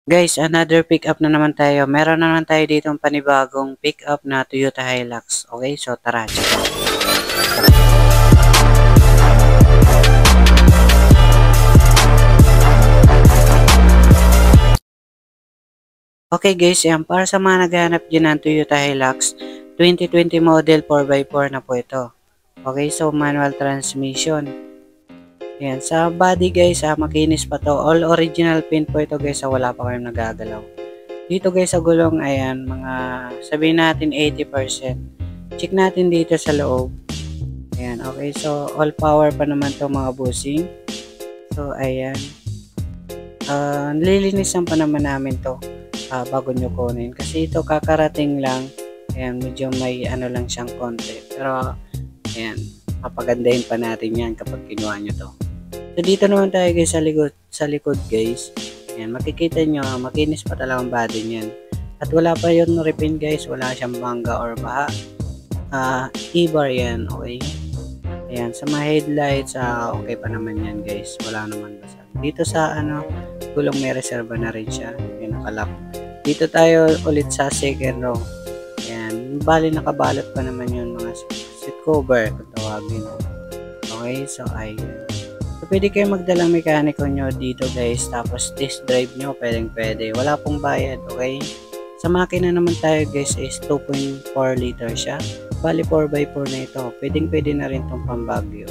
Guys, another pick up na naman tayo. Meron na naman tayo dito panibagong pick up na Toyota Hilux. Okay, so tara, check out. Okay guys, yan. Para sa mga naghahanap dyan ng Toyota Hilux, 2020 model 4x4 na po ito. Okay, so manual transmission. Yan, sa body guys, makinis pa to. All original paint po ito guys, wala pa kayong nagagalaw. Dito guys sa gulong, ayan, mga sabihin natin 80%. Check natin dito sa loob. Ayan, okay, so all power pa naman to mga bossing. So ayan, nililinisan pa naman namin to bago nyo kunin. Kasi ito kakarating lang. Ayan, medyo may ano lang siyang konti. Pero ayan, papagandahin pa natin yan kapag kinuha nyo to. So dito naman tayo guys sa likod guys. Ayan, makikita nyo, makinis pa talaga ang body niyan. At wala pa yun repaint guys, wala siyang bangga or baha. E-bar yan, okay. Ayan, sa mga headlights, okay pa naman yan guys, wala naman basa. Dito sa gulong may reserva na rin siya, yung nakalap. Dito tayo ulit sa second row. Ayan, bali nakabalot pa naman yun mga seat cover kung tawagin. Okay, so ayan. So, pwede kayo magdalang mekaniko nyo dito guys, tapos test drive nyo, pwede. Wala pong bayad, okay? Sa makina naman tayo guys is 2.4 liter siya. Bali 4x4 na ito. Pwede na rin itong pambagyo.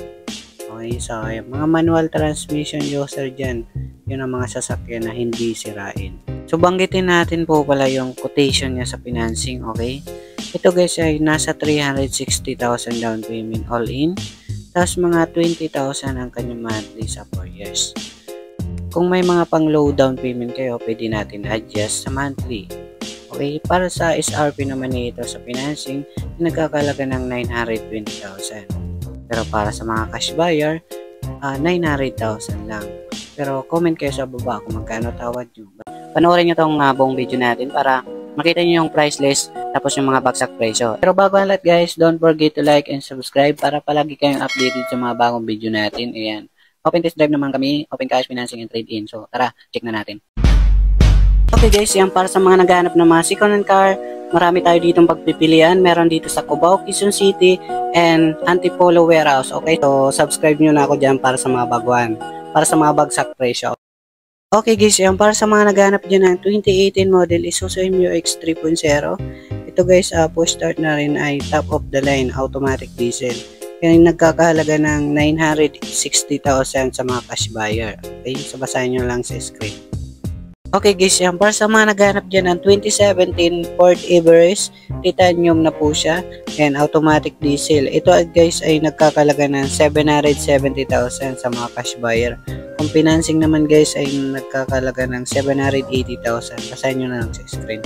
Okay, so ayan, mga manual transmission user dyan, yun ang mga sasakyan na hindi sirain. So banggitin natin po pala yung quotation niya sa financing, okay? Ito guys ay nasa 360,000 down payment all in. Tapos mga 20,000 ang kanyang monthly sa 4 years. Kung may mga pang low down payment kayo, pwede natin adjust sa monthly. Okay, para sa SRP naman nito sa financing, nagkakalaga ng 920,000. Pero para sa mga cash buyer, 900,000 lang. Pero comment kayo sa baba kung magkano tawad nyo. Panoorin nyo tong buong video natin para makita nyo yung price list tapos yung mga bagsak presyo. Pero bago ang lahat guys, don't forget to like and subscribe para palagi kayong updated sa mga bagong video natin. Ayan. Open test drive naman kami, open cash financing and trade-in. So tara, check na natin. Okay guys, yan para sa mga naghahanap ng mga second-hand car. Marami tayo ditong pagpipilian. Meron dito sa Cubao, Quezon City and Antipolo Warehouse. Okay, so subscribe nyo na ako dyan para sa mga baguhan. Para sa mga bagsak presyo. Okay guys, yan para sa mga naghahanap dyan ng 2018 model Isuzu MU-X 3.0. Ito guys, push start na rin ay top of the line automatic diesel. Kaya nagkakahalaga ng 960,000 sa mga cash buyer. Okay, so basahin nyo lang sa screen. Okay guys, yan para sa mga naghahanap dyan ng 2017 Ford Everest, titanium na po siya, and automatic diesel. Ito guys ay nagkakalaga ng 770,000 sa mga cash buyer. Kung financing naman guys ay nagkakalaga ng 780,000. Basahin nyo na lang sa screen.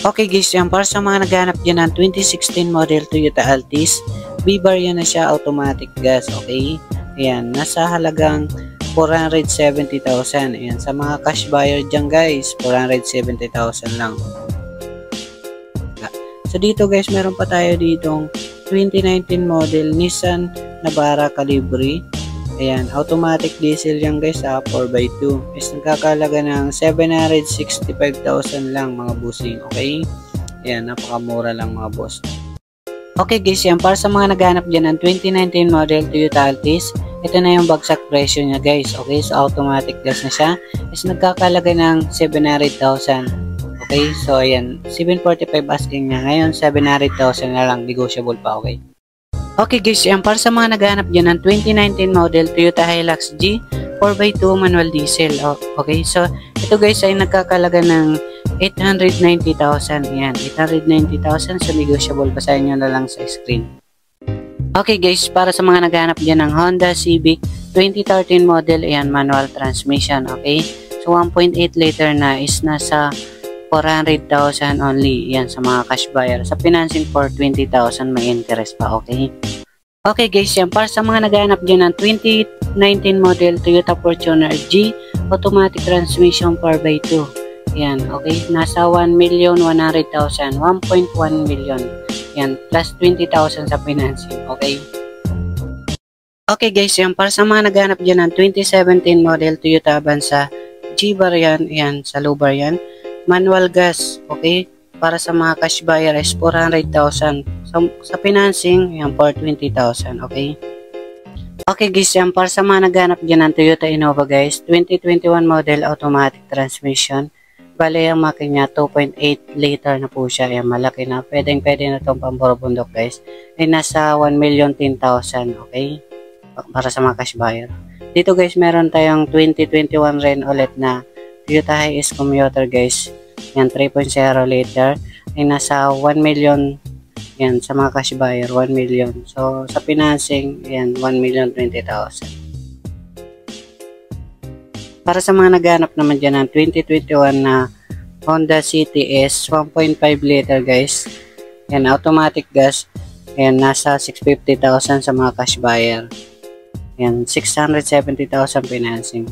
Okay guys, yan para sa mga naghahanap dyan ng 2016 model Toyota Altis. B-bar yan na siya, automatic gas, okay? Ayan, nasa halagang 470,000. Ayan, sa mga cash buyer dyan guys, 470,000 lang. So dito guys, meron pa tayo ditong 2019 model Nissan Navara Calibri. Ayan, automatic diesel yan guys, 4x2. Is nagkakalaga ng 765,000 lang mga bossing, okay? Ayan, napakamura lang mga boss. Okay guys, yan para sa mga naghanap dyan ng 2019 model Toyota Altis. Ito na yung bagsak presyo niya guys, okay? So automatic gas na siya. Is nagkakalaga ng 700,000. Okay, so ayan, 745 asking niya. Ngayon, 700,000 na lang, negotiable pa, okay? Okay guys, yan para sa mga naghahanap dyan ng 2019 model Toyota Hilux G 4x2 manual diesel. Okay, so ito guys ay nagkakalaga ng 890,000. Yan, 890,000, so negotiable. Basahin nyo na lang sa screen. Okay guys, para sa mga naghahanap dyan ng Honda Civic 2013 model, ayan, manual transmission. Okay, so 1.8 liter na is nasa 400,000 only. Yan sa mga cash buyer. Sa financing for 20,000 may interest pa, okay? Okay guys, yan para sa mga naghahanap dyan ng 2019 model Toyota Fortuner G automatic transmission 4x2. Yan, okay? Nasa 1,100,000, 1.1 million. Yan, plus 20,000 sa financing, okay? Okay guys, yan para sa mga naghahanap dyan ng 2017 model Toyota Avanza Chibar yan, yan, sa lubar yan. Manual gas, okay? Para sa mga cash buyer is 400,000. Sa financing, yan, for 20,000, okay? Okay guys, yan, para sa mga naghanap dyan ng Toyota Innova guys, 2021 model automatic transmission. Bale, ang makina 2.8 liter na po siya. Yan, malaki na. Pwede na itong pamborobundok guys. Ay nasa 1,010,000, okay? Para sa mga cash buyer. Dito guys, meron tayong 2021 rin ulit na Toyota Hiace commuter guys. Yan, 3.0 liter. Ay nasa 1 million. Yan, sa mga cash buyer, 1 million. So, sa financing, yan, 1,020,000. Para sa mga naghanap naman dyan ng 2021 na Honda City S 1.5 liter guys. Yan, automatic gas. Yan, nasa 650,000 sa mga cash buyer. Yan, 670,000 financing.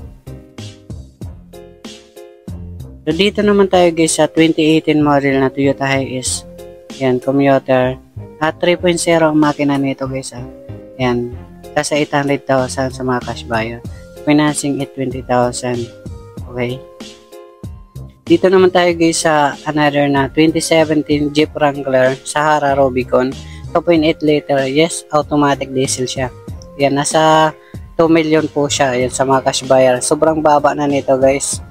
So, dito naman tayo guys sa 2018 model na Toyota Hiace. Yan, commuter. At 3.0 ang makina nito guys. Yan, nasa 800,000 sa mga cash buyer. Financing at 20,000. Okay. Dito naman tayo guys sa another na 2017 Jeep Wrangler Sahara Rubicon 2.8 liter. Yes, automatic diesel siya. Yan, nasa 2 million po siya. Yan, sa mga cash buyer. Sobrang baba na nito guys.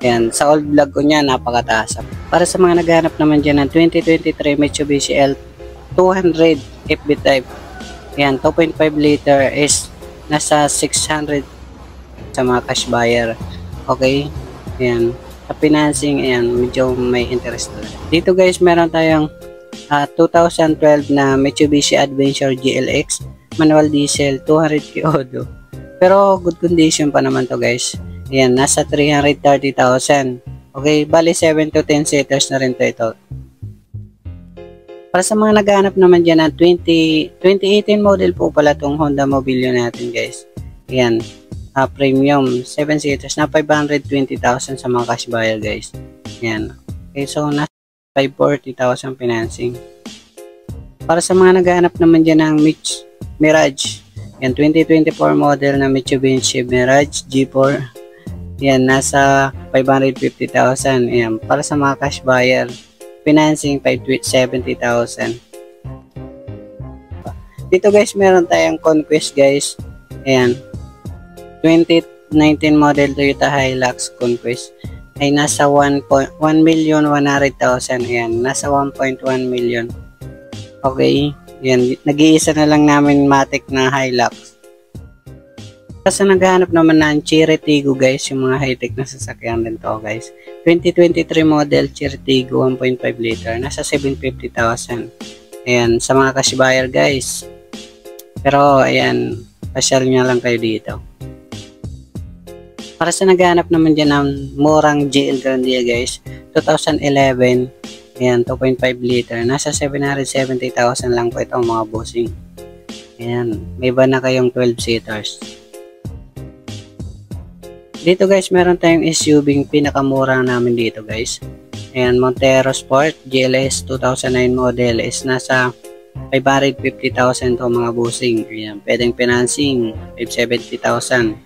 Yan, sa old vlog ko niya, napakataas. Para sa mga naghahanap naman dyan ng 2023 Mitsubishi L200 FB type. Yan, 2.5 liter is nasa 600 sa mga cash buyer. Okay? Yan. Sa financing, ayan, medyo may interest na. Dito guys, meron tayong 2012 na Mitsubishi Adventure GLX manual diesel 200 kiodo. Pero good condition pa naman to guys. Ayan, nasa 330,000. Okay, bali 7 to 10 seaters na rin to ito. Para sa mga naghahanap naman dyan ng 2018 model po pala itong Honda Mobilio natin guys. Ayan, premium 7 seaters na 520,000 sa mga cash buyer guys. Ayan. Okay, so nasa 540,000 financing. Para sa mga naghahanap naman dyan ng Mirage. Ayan, 2024 model na Mitsubishi Mirage G4. Yan, nasa 550,000. Yan, para sa mga cash buyer, financing 570,000. Dito guys, meron tayong Conquest guys. Ayan, 2019 model Toyota Hilux Conquest ay nasa 1,100,000. Ayan, nasa 1.1 million. Okay, yan, nag-iisa na lang namin matic na Hilux. Kasi naghahanap naman ng Chery Tiggo guys, yung mga high-tech na sasakyan din to guys. 2023 model Chery Tiggo 1.5 liter, nasa 750,000. Ayan, sa mga cash buyer guys. Pero ayan, pasyal nyo lang kayo dito. Para sa naghahanap naman dyan ng murang GL Grandia guys, 2011, ayan, 2.5 liter, nasa 770,000 lang po itong mga bossing. Ayan, may iba na kayong 12 seaters. Dito guys, meron tayong SUV pinakamura namin dito guys. Ayan, Montero Sport GLS 2009 model is nasa 550,000 to mga bossing. Ayan, pwedeng financing 570,000.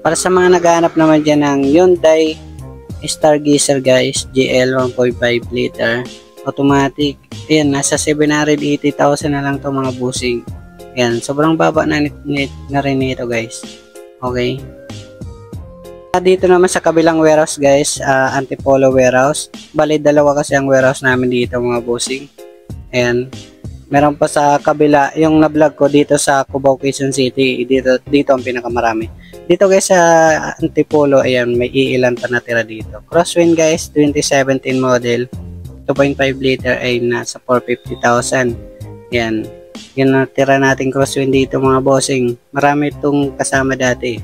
Para sa mga naghahanap naman dyan ng Hyundai Stargazer guys, GL 1.5 liter automatic. Ayan, nasa 780,000 na lang to mga bossing. Ayan, sobrang baba na rin nito guys. Okay. Dito naman sa kabilang warehouse guys, Antipolo warehouse. Bali, dalawa kasi ang warehouse namin dito mga bossing. Ayan. Meron pa sa kabila, yung na-vlog ko dito sa Cubao, Quezon City. Dito ang pinakamarami. Dito guys sa Antipolo, ayan, may iilan pa natira dito. Crosswind guys, 2017 model. 2.5 liter ay nasa 450,000. Ayan. Yun natira natin crosswind dito mga bossing. Marami itong kasama dati.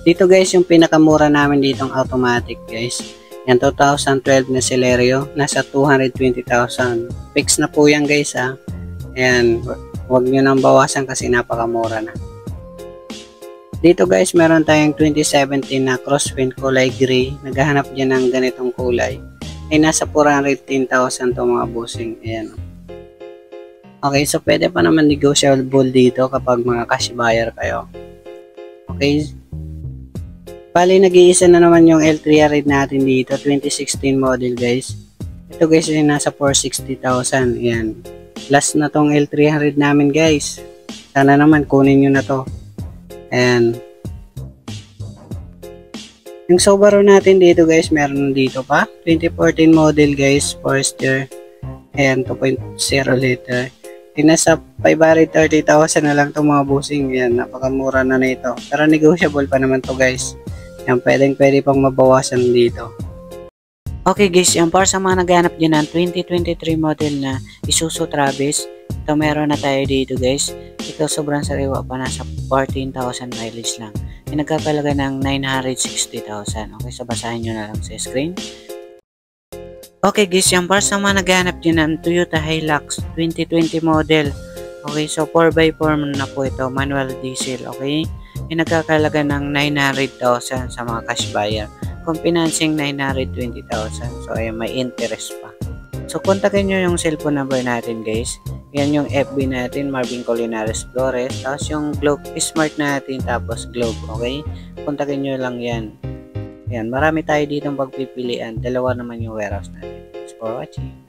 Dito guys, yung pinakamura namin ditong automatic guys. Yan, 2012 na Celerio. Nasa 220,000. Fix na po yan guys ha. Ayan, huwag nyo nang bawasan kasi napakamura na. Dito guys, meron tayong 2017 na Crosswind kulay gray. Naghahanap dyan ng ganitong kulay. Ay nasa 410,000 to mga bossing. Ayan. Okay, so pwede pa naman negotiable dito kapag mga cash buyer kayo. Okay. Bali, nag-iisa na naman yung L300 natin dito, 2016 model guys. Ito guys ay nasa 460,000. Ayan. Last na tong L300 namin guys. Sana naman kunin nyo na to. Ayan. Yung Subaru natin dito guys, meron dito pa. 2014 model guys, Forester. Ayan, 2.0 liter. Nasa 530,000 na lang itong mga busing. Ayan, napakamura na ito. Pero negotiable pa naman to guys. Ayan, pwede pang mabawasan dito. Okay guys, yan para sa mga naghanap dyan ng 2023 model na Isuzu Travis. Ito meron na tayo dito guys. Ito sobrang sariwa pa, nasa 14,000 mileage lang. Yung nagkakalaga ng 960,000. Okay, so basahin nyo na lang sa screen. Okay guys, yan para sa mga naghanap dyan ng Toyota Hilux 2020 model. Okay, so 4x4 na po ito, manual diesel. Okay, yung nagkakalaga ng 900,000 sa mga cash buyer. Kung financing 920,000. So ay may interest pa. So kontakin nyo yung cellphone number natin guys. Yan yung FB natin, Marvin Colinares Flores. Tapos yung Globe Smart natin, tapos Globe. Okay, kontakin nyo lang yan. Yan, marami tayo dito pagpipilian. Dalawa naman yung warehouse natin. Thanks for watching.